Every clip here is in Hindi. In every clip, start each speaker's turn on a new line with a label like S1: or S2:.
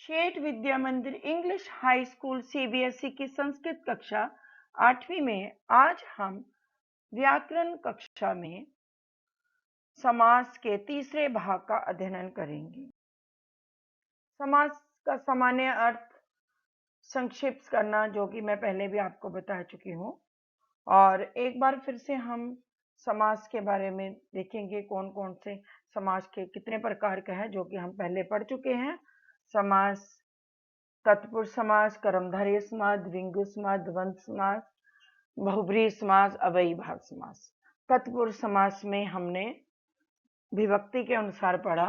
S1: शेठ विद्या मंदिर इंग्लिश हाई स्कूल सीबीएसई की संस्कृत कक्षा 8वीं में आज हम व्याकरण कक्षा में समास के तीसरे भाग का अध्ययन करेंगे। समास का सामान्य अर्थ संक्षिप्त करना, जो कि मैं पहले भी आपको बता चुकी हूँ, और एक बार फिर से हम समास के बारे में देखेंगे कौन कौन से समास के कितने प्रकार का है, जो कि हम पहले पढ़ चुके हैं। समास, तत्पुरुष समास, कर्मधारय समास, द्विगु समास, द्वंद्व समास, बहुब्रीहि समास, अव्ययी भाव समास। तत्पुरुष समास में हमने विभक्ति के अनुसार पढ़ा,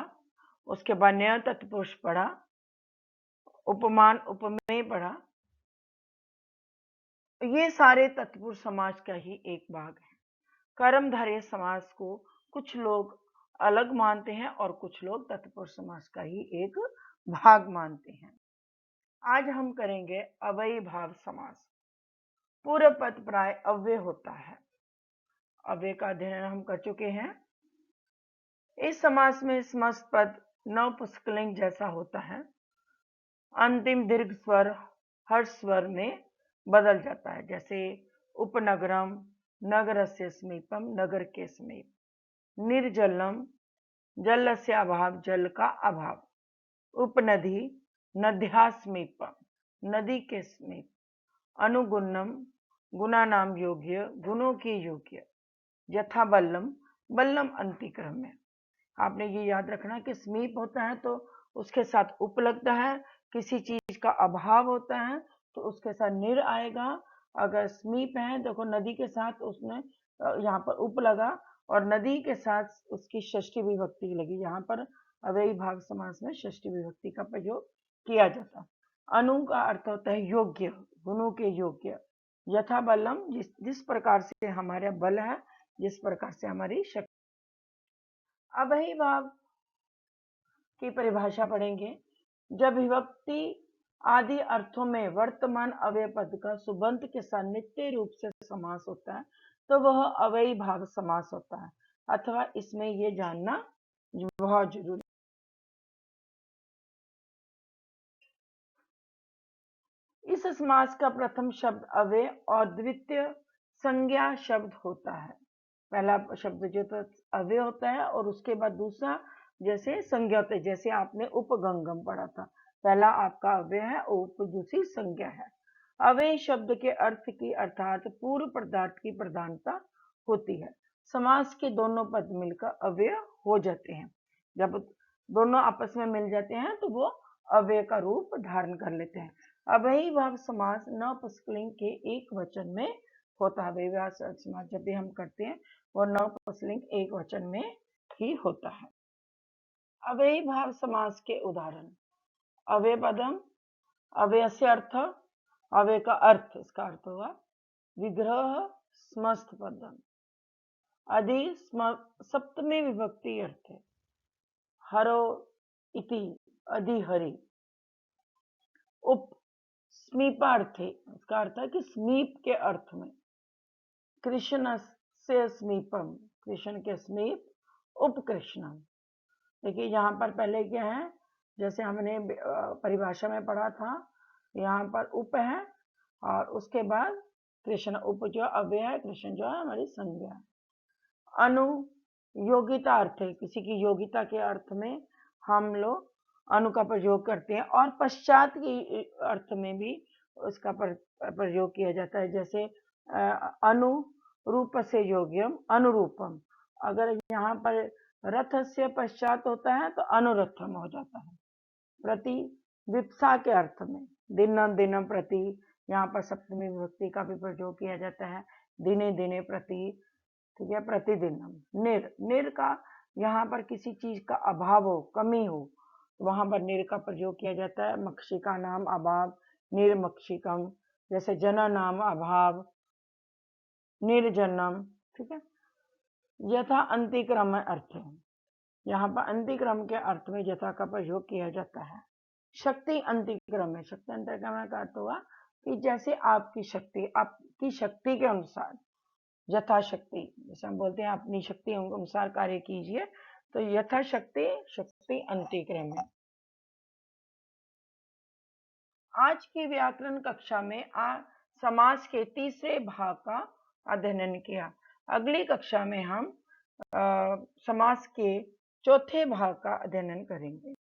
S1: उसके बाद न्य तत्पुरुष पढ़ा, उपमान उपमेय पढ़ा। ये सारे तत्पुरुष समास का ही एक भाग है। कर्मधारय समास को कुछ लोग अलग मानते हैं और कुछ लोग तत्पुरुष समास का ही एक भाग मानते हैं। आज हम करेंगे अव्ययी भाव समास। पूर्व पद प्राय अव्यय होता है। अव्यय का अध्ययन हम कर चुके हैं। इस समास में समस्त पद नपुंसकलिंग जैसा होता है। अंतिम दीर्घ स्वर हर स्वर में बदल जाता है, जैसे उपनगरम, नगरस्य समीपम, नगर के समीप। निर्जलम, जलस्य अभाव, जल का अभाव। उपनदी, नद्या समीपम, नदी के समीप। अनुगुणम, गुणा नाम योग्य, गुणों के योग्य। यथा बल्लम, बल्लम अंतिक्रम में। आपने ये याद रखना कि समीप होता है तो उसके साथ उप लगता है, किसी चीज का अभाव होता है तो उसके साथ निर आएगा। अगर समीप है, देखो नदी के साथ उसने यहाँ पर उप लगा और नदी के साथ उसकी षष्ठी विभक्ति लगी। यहाँ पर अव्ययी भाव समास में षष्ठी विभक्ति का प्रयोग किया जाता है। अनु का अर्थ होता है योग्य, गुणों के योग्य। यथा बलम, जिस प्रकार से हमारा बल है, जिस प्रकार से हमारी शक्ति। अव्ययी भाव की परिभाषा पढ़ेंगे। जब विभक्ति आदि अर्थों में वर्तमान अव्यय पद का सुबंत के साथ नित्य रूप से समास होता है तो वह अव्ययी भाव समास होता है, अथवा इसमें ये जानना बहुत जरूरी। इस समास का प्रथम शब्द अव्यय और द्वितीय संज्ञा शब्द होता है। पहला शब्द जो तो अव्यय होता है और उसके बाद दूसरा जैसे संज्ञा होता है, जैसे आपने उपगंगम पढ़ा था। पहला आपका अव्यय है और दूसरी संज्ञा है। अव्यय शब्द के अर्थ की अर्थात पूर्व पदार्थ की प्रधानता होती है। समास के दोनों पद मिलकर अव्यय हो जाते हैं। जब दोनों आपस में मिल जाते हैं तो वो अव्यय का रूप धारण कर लेते हैं। अव्ययी भाव समास नपुंसकलिंग के एक वचन में होता है। अव्ययी भाव समास जब भी हम करते हैं वो नपुंसकलिंग एक वचन में ही होता है। अव्ययी भाव समास के उदाहरण। अव्यय पदम, अव्यय से अर्थ, अव्यय का अर्थ, इसका अर्थ हुआ विग्रह समस्त पदम। अधि सप्तमी विभक्ति अर्थ है। हरो इति, अधि हरि। उप समीपार्थे, इसका अर्थ है कि समीप के अर्थ में। कृष्ण से समीपम, कृष्ण के समीप। उपकृष्णम। देखिए यहाँ पर पहले क्या है, जैसे हमने परिभाषा में पढ़ा था, यहाँ पर उप है और उसके बाद कृष्ण। उप जो अव्यय है, कृष्ण जो है हमारी संज्ञा है। अनु योग्यता अर्थ है, किसी की योग्यता के अर्थ में हम लोग अनु का प्रयोग करते हैं, और पश्चात के अर्थ में भी उसका प्रयोग किया जाता है। जैसे अनु रूप से योग्यम, अनुरूपम। अगर यहाँ पर रथ से पश्चात होता है तो अनुरथम हो जाता है। प्रति विप्सा के अर्थ में दिनम दिनम प्रति, यहाँ पर सप्तमी विभक्ति का भी प्रयोग किया जाता है। दिने दिने प्रति, ठीक है, प्रतिदिनम। निर, निर का यहाँ पर किसी चीज का अभाव हो, कमी हो, वहां पर निर का प्रयोग किया जाता है। मक्षिका नाम अभाव, निर्मक्षिकम। जैसे जना नाम अभाव, निर्जनम, ठीक है। यथा अंतिक्रम अर्थ है, यहाँ पर अंतिक्रम के अर्थ में यथा का प्रयोग किया जाता है। शक्ति अंतिक्रम है, शक्ति अंतिक्रम का अर्थ हुआ कि जैसे आपकी शक्ति के अनुसार, यथाशक्ति, जैसे हम बोलते हैं अपनी शक्ति अनुसार कार्य कीजिए, तो यथाशक्ति, शक्ति अंतिक्रम है। आज की व्याकरण कक्षा में समास के तीसरे भाग का अध्ययन किया। अगली कक्षा में हम समास के चौथे भाग का अध्ययन करेंगे।